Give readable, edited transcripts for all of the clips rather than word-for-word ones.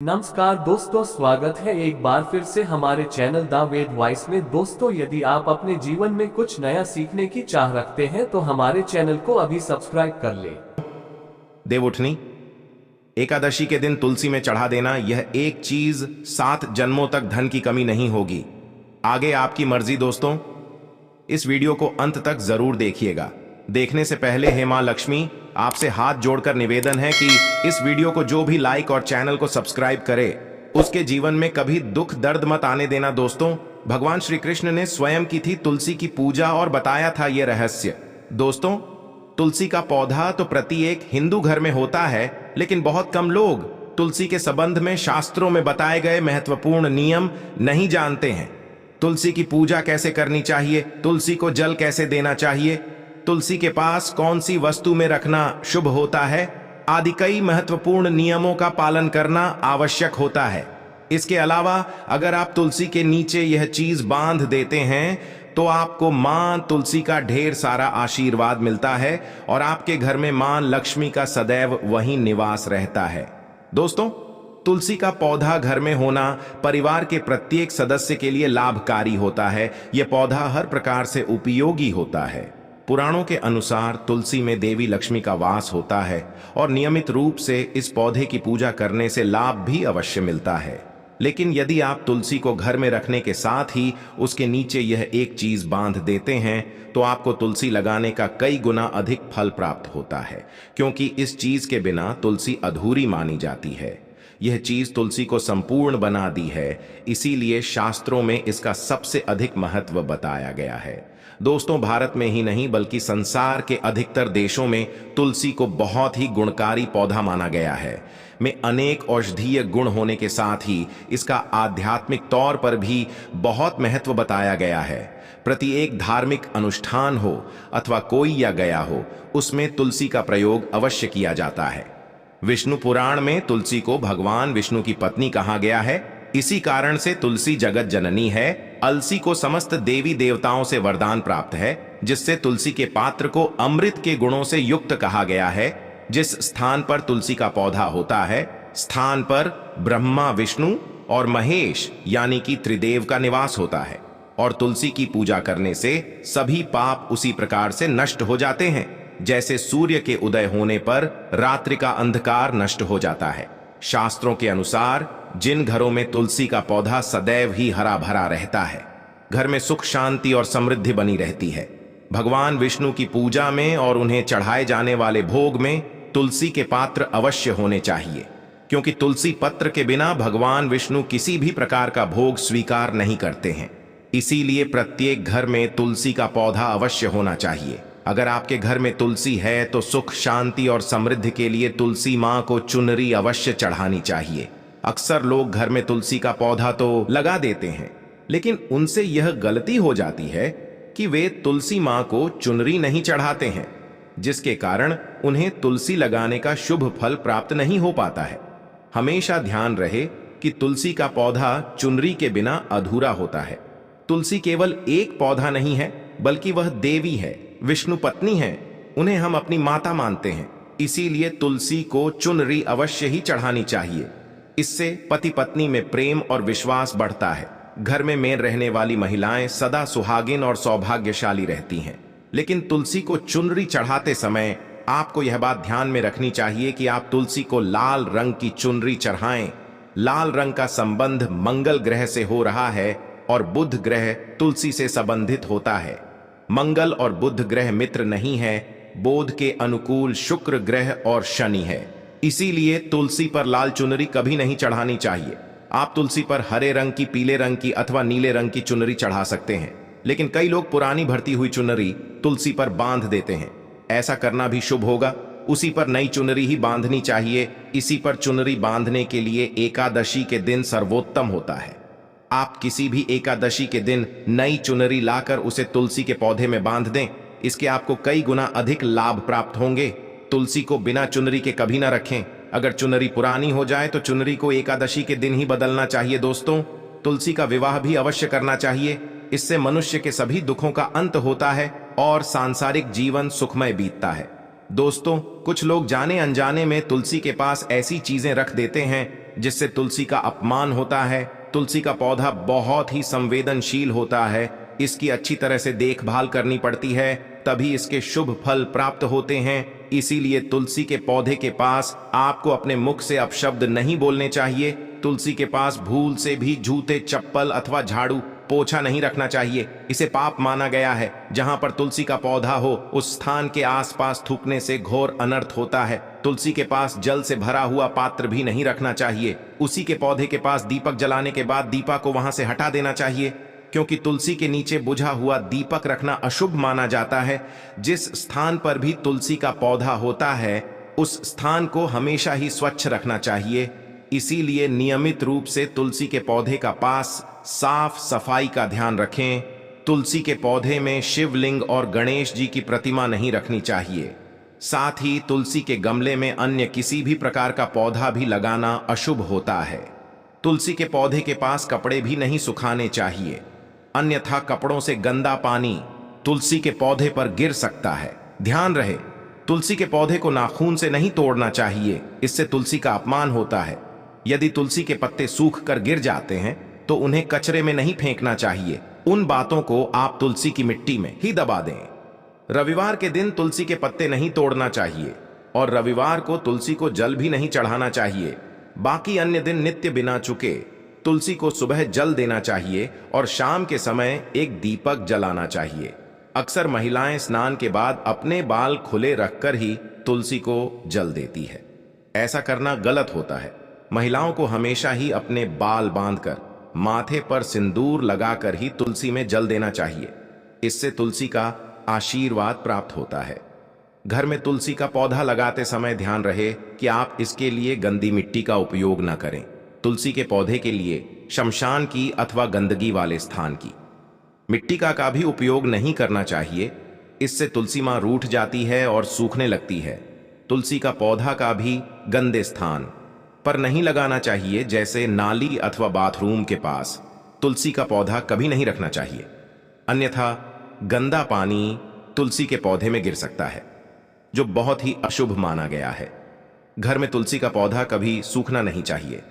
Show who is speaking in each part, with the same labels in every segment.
Speaker 1: नमस्कार दोस्तों, स्वागत है एक बार फिर से हमारे चैनल द वेद वॉइस में। दोस्तों, यदि आप अपने जीवन में कुछ नया सीखने की चाह रखते हैं तो हमारे चैनल को अभी सब्सक्राइब कर ले।
Speaker 2: देवउठनी एकादशी के दिन तुलसी में चढ़ा देना, यह एक चीज 7 जन्मों तक धन की कमी नहीं होगी। आगे आपकी मर्जी दोस्तों, इस वीडियो को अंत तक जरूर देखिएगा। देखने से पहले हे मां लक्ष्मी, आपसे हाथ जोड़कर निवेदन है कि इस वीडियो को जो भी लाइक और चैनल को सब्सक्राइब करे उसके जीवन में कभी दुख दर्द मत आने देना। दोस्तों, भगवान श्री कृष्ण ने स्वयं की थी तुलसी की पूजा और बताया था यह रहस्य। दोस्तों, तुलसी का पौधा तो प्रत्येक हिंदू घर में होता है, लेकिन बहुत कम लोग तुलसी के संबंध में शास्त्रों में बताए गए महत्वपूर्ण नियम नहीं जानते हैं। तुलसी की पूजा कैसे करनी चाहिए, तुलसी को जल कैसे देना चाहिए, तुलसी के पास कौन सी वस्तु में रखना शुभ होता है आदि कई महत्वपूर्ण नियमों का पालन करना आवश्यक होता है। इसके अलावा अगर आप तुलसी के नीचे यह चीज बांध देते हैं तो आपको मां तुलसी का ढेर सारा आशीर्वाद मिलता है और आपके घर में मां लक्ष्मी का सदैव वहीं निवास रहता है। दोस्तों, तुलसी का पौधा घर में होना परिवार के प्रत्येक सदस्य के लिए लाभकारी होता है। यह पौधा हर प्रकार से उपयोगी होता है। पुराणों के अनुसार तुलसी में देवी लक्ष्मी का वास होता है और नियमित रूप से इस पौधे की पूजा करने से लाभ भी अवश्य मिलता है। लेकिन यदि आप तुलसी को घर में रखने के साथ ही उसके नीचे यह एक चीज बांध देते हैं तो आपको तुलसी लगाने का कई गुना अधिक फल प्राप्त होता है, क्योंकि इस चीज के बिना तुलसी अधूरी मानी जाती है। यह चीज तुलसी को संपूर्ण बना दी है, इसीलिए शास्त्रों में इसका सबसे अधिक महत्व बताया गया है। दोस्तों, भारत में ही नहीं बल्कि संसार के अधिकतर देशों में तुलसी को बहुत ही गुणकारी पौधा माना गया है। में अनेक औषधीय गुण होने के साथ ही इसका आध्यात्मिक तौर पर भी बहुत महत्व बताया गया है। प्रत्येक धार्मिक अनुष्ठान हो अथवा कोई या गया हो, उसमें तुलसी का प्रयोग अवश्य किया जाता है। विष्णु पुराण में तुलसी को भगवान विष्णु की पत्नी कहा गया है। इसी कारण से तुलसी जगत जननी है। अलसी को समस्त देवी देवताओं से वरदान प्राप्त है, जिससे तुलसी के पात्र को अमृत के गुणों से युक्त कहा गया है। जिस स्थान पर तुलसी का पौधा होता है, स्थान पर ब्रह्मा, विष्णु और महेश यानी कि त्रिदेव का निवास होता है। और तुलसी की पूजा करने से सभी पाप उसी प्रकार से नष्ट हो जाते हैं, जैसे सूर्य के उदय होने पर रात्रि का अंधकार नष्ट हो जाता है। शास्त्रों के अनुसार जिन घरों में तुलसी का पौधा सदैव ही हरा भरा रहता है, घर में सुख शांति और समृद्धि बनी रहती है। भगवान विष्णु की पूजा में और उन्हें चढ़ाए जाने वाले भोग में तुलसी के पात्र अवश्य होने चाहिए, क्योंकि तुलसी पत्र के बिना भगवान विष्णु किसी भी प्रकार का भोग स्वीकार नहीं करते हैं। इसीलिए प्रत्येक घर में तुलसी का पौधा अवश्य होना चाहिए। अगर आपके घर में तुलसी है तो सुख शांति और समृद्धि के लिए तुलसी मां को चुनरी अवश्य चढ़ानी चाहिए। अक्सर लोग घर में तुलसी का पौधा तो लगा देते हैं, लेकिन उनसे यह गलती हो जाती है कि वे तुलसी मां को चुनरी नहीं चढ़ाते हैं, जिसके कारण उन्हें तुलसी लगाने का शुभ फल प्राप्त नहीं हो पाता है। हमेशा ध्यान रहे कि तुलसी का पौधा चुनरी के बिना अधूरा होता है। तुलसी केवल एक पौधा नहीं है, बल्कि वह देवी है, विष्णु पत्नी है। उन्हें हम अपनी माता मानते हैं, इसीलिए तुलसी को चुनरी अवश्य ही चढ़ानी चाहिए। इससे पति पत्नी में प्रेम और विश्वास बढ़ता है। घर में रहने वाली महिलाएं सदा सुहागिन और सौभाग्यशाली रहती हैं। लेकिन तुलसी को चुनरी चढ़ाते समय आपको यह बात ध्यान में रखनी चाहिए कि आप तुलसी को लाल रंग की चुनरी चढ़ाएं। लाल रंग का संबंध मंगल ग्रह से हो रहा है और बुध ग्रह तुलसी से संबंधित होता है। मंगल और बुध ग्रह मित्र नहीं है, बोध के अनुकूल शुक्र ग्रह और शनि है। इसीलिए तुलसी पर लाल चुनरी कभी नहीं चढ़ानी चाहिए। आप तुलसी पर हरे रंग की, पीले रंग की अथवा नीले रंग की चुनरी चढ़ा सकते हैं, लेकिन कई लोग पुरानी भरती हुई चुनरी तुलसी पर बांध देते हैं। ऐसा करना भी शुभ होगा। उसी पर नई चुनरी ही बांधनी चाहिए। इसी पर चुनरी बांधने के लिए एकादशी के दिन सर्वोत्तम होता है। आप किसी भी एकादशी के दिन नई चुनरी लाकर उसे तुलसी के पौधे में बांध दें। इसके आपको कई गुना अधिक लाभ प्राप्त होंगे। तुलसी को बिना चुनरी के कभी ना रखें। अगर चुनरी पुरानी हो जाए तो चुनरी को एकादशी के दिन ही बदलना चाहिए। दोस्तों, तुलसी का विवाह भी अवश्य करना चाहिए। इससे मनुष्य के सभी दुखों का अंत होता है और सांसारिक जीवन सुखमय बीतता है। दोस्तों, कुछ लोग जाने अनजाने में तुलसी के पास ऐसी चीजें रख देते हैं जिससे तुलसी का अपमान होता है। तुलसी का पौधा बहुत ही संवेदनशील होता है, इसकी अच्छी तरह से देखभाल करनी पड़ती है, तभी इसके शुभ फल प्राप्त होते हैं। इसीलिए तुलसी के पौधे के पास आपको अपने मुख से अपशब्द नहीं बोलने चाहिए। तुलसी के पास भूल से भी जूते, चप्पल अथवा झाड़ू पोछा नहीं रखना चाहिए। इसे पाप माना गया है। जहां पर तुलसी का पौधा हो उस स्थान के आसपास थूकने से घोर अनर्थ होता है। तुलसी के पास जल से भरा हुआ पात्र भी नहीं रखना चाहिए। उसी के पौधे के पास दीपक जलाने के बाद दीपक को वहां से हटा देना चाहिए, क्योंकि तुलसी के नीचे बुझा हुआ दीपक रखना अशुभ माना जाता है। जिस स्थान पर भी तुलसी का पौधा होता है उस स्थान को हमेशा ही स्वच्छ रखना चाहिए। इसीलिए नियमित रूप से तुलसी के पौधे का पास साफ सफाई का ध्यान रखें। तुलसी के पौधे में शिवलिंग और गणेश जी की प्रतिमा नहीं रखनी चाहिए। साथ ही तुलसी के गमले में अन्य किसी भी प्रकार का पौधा भी लगाना अशुभ होता है। तुलसी के पौधे के पास कपड़े भी नहीं सुखाने चाहिए, अन्यथा कपड़ों से गंदा पानी तुलसी के पौधे पर गिर सकता है। ध्यान रहे, तुलसी के पौधे को नाखून से नहीं तोड़ना चाहिए, इससे तुलसी का अपमान होता है। यदि तुलसी के पत्ते सूख कर गिर जाते हैं तो उन्हें कचरे में नहीं फेंकना चाहिए, उन बातों को आप तुलसी की मिट्टी में ही दबा दें। रविवार के दिन तुलसी के पत्ते नहीं तोड़ना चाहिए और रविवार को तुलसी को जल भी नहीं चढ़ाना चाहिए। बाकी अन्य दिन नित्य बिना चुके तुलसी को सुबह जल देना चाहिए और शाम के समय एक दीपक जलाना चाहिए। अक्सर महिलाएं स्नान के बाद अपने बाल खुले रखकर ही तुलसी को जल देती है। ऐसा करना गलत होता है। महिलाओं को हमेशा ही अपने बाल बांधकर माथे पर सिंदूर लगाकर ही तुलसी में जल देना चाहिए। इससे तुलसी का आशीर्वाद प्राप्त होता है। घर में तुलसी का पौधा लगाते समय ध्यान रहे कि आप इसके लिए गंदी मिट्टी का उपयोग न करें। तुलसी के पौधे के लिए शमशान की अथवा गंदगी वाले स्थान की मिट्टी का भी उपयोग नहीं करना चाहिए। इससे तुलसी मां रूठ जाती है और सूखने लगती है। तुलसी का पौधा का भी गंदे स्थान पर नहीं लगाना चाहिए, जैसे नाली अथवा बाथरूम के पास तुलसी का पौधा कभी नहीं रखना चाहिए, अन्यथा गंदा पानी तुलसी के पौधे में गिर सकता है, जो बहुत ही अशुभ माना गया है। घर में तुलसी का पौधा कभी सूखना नहीं चाहिए।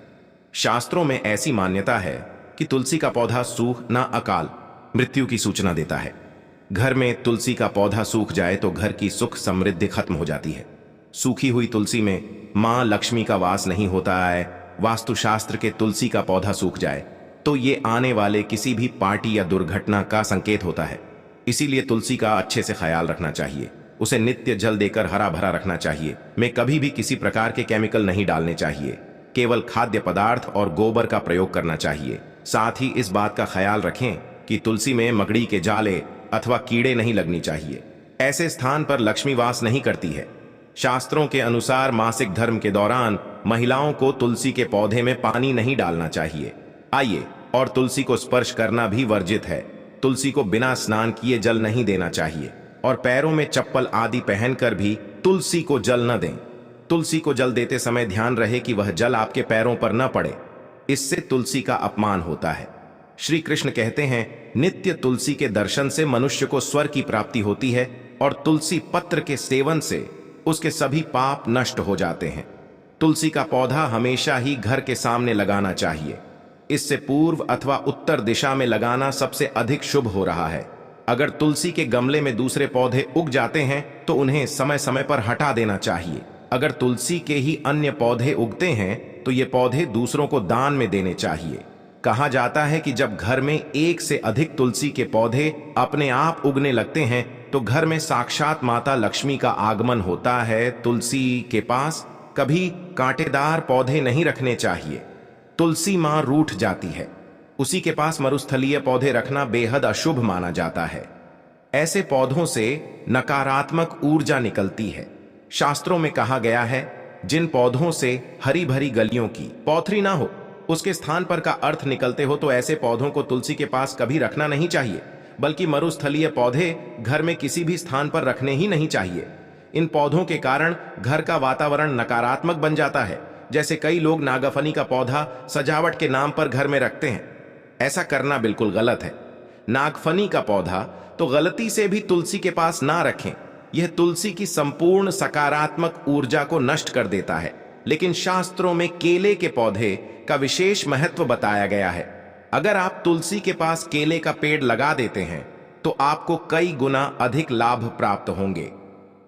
Speaker 2: शास्त्रों में ऐसी मान्यता है कि तुलसी का पौधा सूखना अकाल मृत्यु की सूचना देता है। घर में तुलसी का पौधा सूख जाए तो घर की सुख समृद्धि खत्म हो जाती है। सूखी हुई तुलसी में मां लक्ष्मी का वास नहीं होता है। वास्तुशास्त्र के तुलसी का पौधा सूख जाए तो ये आने वाले किसी भी पार्टी या दुर्घटना का संकेत होता है। इसीलिए तुलसी का अच्छे से ख्याल रखना चाहिए। उसे नित्य जल देकर हरा भरा रखना चाहिए। में कभी भी किसी प्रकार के केमिकल नहीं डालने चाहिए। केवल खाद्य पदार्थ और गोबर का प्रयोग करना चाहिए। साथ ही इस बात का ख्याल रखें कि तुलसी में मकड़ी के जाले अथवा कीड़े नहीं लगनी चाहिए। ऐसे स्थान पर लक्ष्मी वास नहीं करती है। शास्त्रों के अनुसार मासिक धर्म के दौरान महिलाओं को तुलसी के पौधे में पानी नहीं डालना चाहिए। आइए, और तुलसी को स्पर्श करना भी वर्जित है। तुलसी को बिना स्नान किए जल नहीं देना चाहिए और पैरों में चप्पल आदि पहनकर भी तुलसी को जल न दें। तुलसी को जल देते समय ध्यान रहे कि वह जल आपके पैरों पर न पड़े, इससे तुलसी का अपमान होता है। श्री कृष्ण कहते हैं, नित्य तुलसी के दर्शन से मनुष्य को स्वर्ग की प्राप्ति होती है और तुलसी पत्र के सेवन से उसके सभी पाप नष्ट हो जाते हैं। तुलसी का पौधा हमेशा ही घर के सामने लगाना चाहिए। इससे पूर्व अथवा उत्तर दिशा में लगाना सबसे अधिक शुभ हो रहा है। अगर तुलसी के गमले में दूसरे पौधे उग जाते हैं तो उन्हें समय समय पर हटा देना चाहिए। अगर तुलसी के ही अन्य पौधे उगते हैं तो ये पौधे दूसरों को दान में देने चाहिए। कहा जाता है कि जब घर में एक से अधिक तुलसी के पौधे अपने आप उगने लगते हैं तो घर में साक्षात माता लक्ष्मी का आगमन होता है। तुलसी के पास कभी कांटेदार पौधे नहीं रखने चाहिए। तुलसी मां रूठ जाती है। उसी के पास मरुस्थलीय पौधे रखना बेहद अशुभ माना जाता है। ऐसे पौधों से नकारात्मक ऊर्जा निकलती है। शास्त्रों में कहा गया है, जिन पौधों से हरी भरी गलियों की पौथरी ना हो उसके स्थान पर का अर्थ निकलते हो, तो ऐसे पौधों को तुलसी के पास कभी रखना नहीं चाहिए, बल्कि मरुस्थलीय पौधे घर में किसी भी स्थान पर रखने ही नहीं चाहिए। इन पौधों के कारण घर का वातावरण नकारात्मक बन जाता है। जैसे कई लोग नागफनी का पौधा सजावट के नाम पर घर में रखते हैं। ऐसा करना बिल्कुल गलत है। नागफनी का पौधा तो गलती से भी तुलसी के पास ना रखें। यह तुलसी की संपूर्ण सकारात्मक ऊर्जा को नष्ट कर देता है। लेकिन शास्त्रों में केले के पौधे का विशेष महत्व बताया गया है। अगर आप तुलसी के पास केले का पेड़ लगा देते हैं तो आपको कई गुना अधिक लाभ प्राप्त होंगे।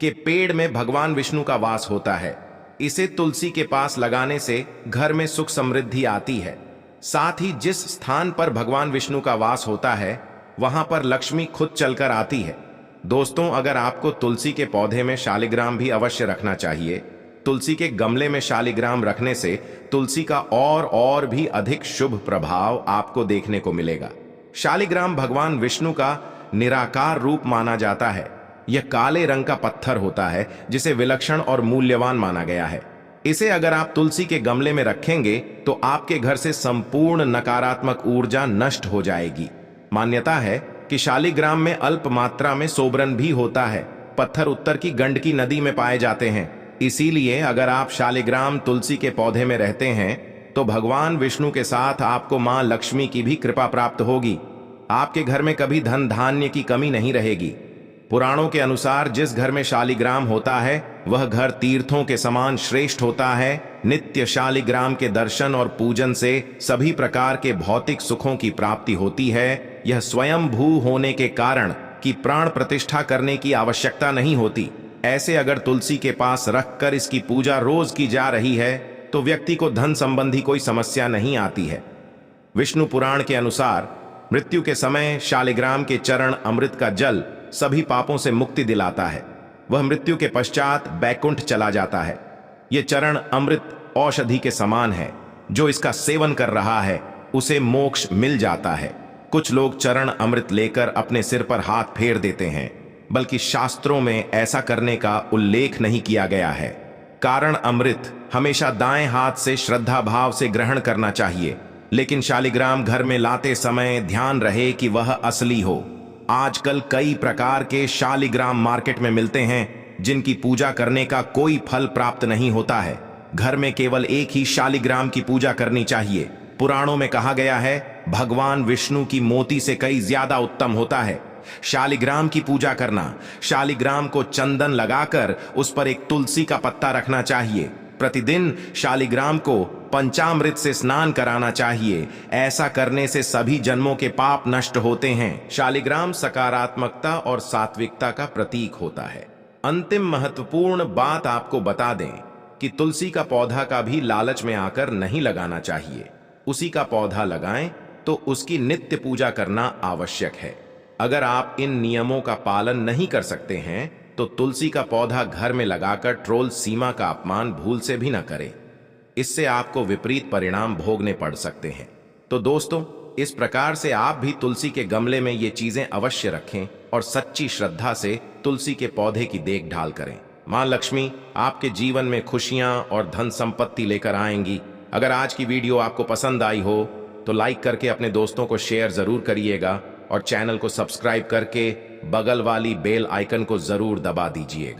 Speaker 2: कि पेड़ में भगवान विष्णु का वास होता है, इसे तुलसी के पास लगाने से घर में सुख समृद्धि आती है। साथ ही जिस स्थान पर भगवान विष्णु का वास होता है वहां पर लक्ष्मी खुद चलकर आती है। दोस्तों, अगर आपको तुलसी के पौधे में शालिग्राम भी अवश्य रखना चाहिए। तुलसी के गमले में शालिग्राम रखने से तुलसी का और भी अधिक शुभ प्रभाव आपको देखने को मिलेगा। शालिग्राम भगवान विष्णु का निराकार रूप माना जाता है। यह काले रंग का पत्थर होता है जिसे विलक्षण और मूल्यवान माना गया है। इसे अगर आप तुलसी के गमले में रखेंगे तो आपके घर से संपूर्ण नकारात्मक ऊर्जा नष्ट हो जाएगी। मान्यता है कि शालिग्राम में अल्प मात्रा में सोबरन भी होता है। पत्थर उत्तर की गंडकी नदी में पाए जाते हैं। इसीलिए अगर आप शालिग्राम तुलसी के पौधे में रहते हैं तो भगवान विष्णु के साथ आपको मां लक्ष्मी की भी कृपा प्राप्त होगी। आपके घर में कभी धन धान्य की कमी नहीं रहेगी। पुराणों के अनुसार जिस घर में शालिग्राम होता है वह घर तीर्थों के समान श्रेष्ठ होता है। नित्य शालिग्राम के दर्शन और पूजन से सभी प्रकार के भौतिक सुखों की प्राप्ति होती है। यह स्वयं भू होने के कारण कि प्राण प्रतिष्ठा करने की आवश्यकता नहीं होती। ऐसे अगर तुलसी के पास रखकर इसकी पूजा रोज की जा रही है तो व्यक्ति को धन संबंधी कोई समस्या नहीं आती है। विष्णु पुराण के अनुसार मृत्यु के समय शालिग्राम के चरण अमृत का जल सभी पापों से मुक्ति दिलाता है। वह मृत्यु के पश्चात बैकुंठ चला जाता है। यह चरण अमृत औषधि के समान है। जो इसका सेवन कर रहा है उसे मोक्ष मिल जाता है। कुछ लोग चरण अमृत लेकर अपने सिर पर हाथ फेर देते हैं, बल्कि शास्त्रों में ऐसा करने का उल्लेख नहीं किया गया है। कारण अमृत हमेशा दाएं हाथ से श्रद्धा भाव से ग्रहण करना चाहिए, लेकिन शालिग्राम घर में लाते समय ध्यान रहे कि वह असली हो। आजकल कई प्रकार के शालिग्राम मार्केट में मिलते हैं जिनकी पूजा करने का कोई फल प्राप्त नहीं होता है। घर में केवल एक ही शालिग्राम की पूजा करनी चाहिए। पुराणों में कहा गया है भगवान विष्णु की मोती से कई ज्यादा उत्तम होता है शालिग्राम की पूजा करना। शालिग्राम को चंदन लगाकर उस पर एक तुलसी का पत्ता रखना चाहिए। प्रतिदिन शालिग्राम को पंचामृत से स्नान कराना चाहिए। ऐसा करने से सभी जन्मों के पाप नष्ट होते हैं। शालिग्राम सकारात्मकता और सात्विकता का प्रतीक होता है। अंतिम महत्वपूर्ण बात आपको बता दें कि तुलसी का पौधा का भी लालच में आकर नहीं लगाना चाहिए। उसी का पौधा लगाएं तो उसकी नित्य पूजा करना आवश्यक है। अगर आप इन नियमों का पालन नहीं कर सकते हैं तो तुलसी का पौधा घर में लगाकर ट्रोल सीमा का अपमान भूल से भी न करें। इससे आपको विपरीत परिणाम भोगने पड़ सकते हैं। तो दोस्तों, इस प्रकार से आप भी तुलसी के गमले में ये चीजें अवश्य रखें और सच्ची श्रद्धा से तुलसी के पौधे की देखभाल करें। मां लक्ष्मी आपके जीवन में खुशियां और धन संपत्ति लेकर आएंगी। अगर आज की वीडियो आपको पसंद आई हो तो लाइक करके अपने दोस्तों को शेयर जरूर करिएगा और चैनल को सब्सक्राइब करके बगल वाली बेल आइकन को जरूर दबा दीजिएगा।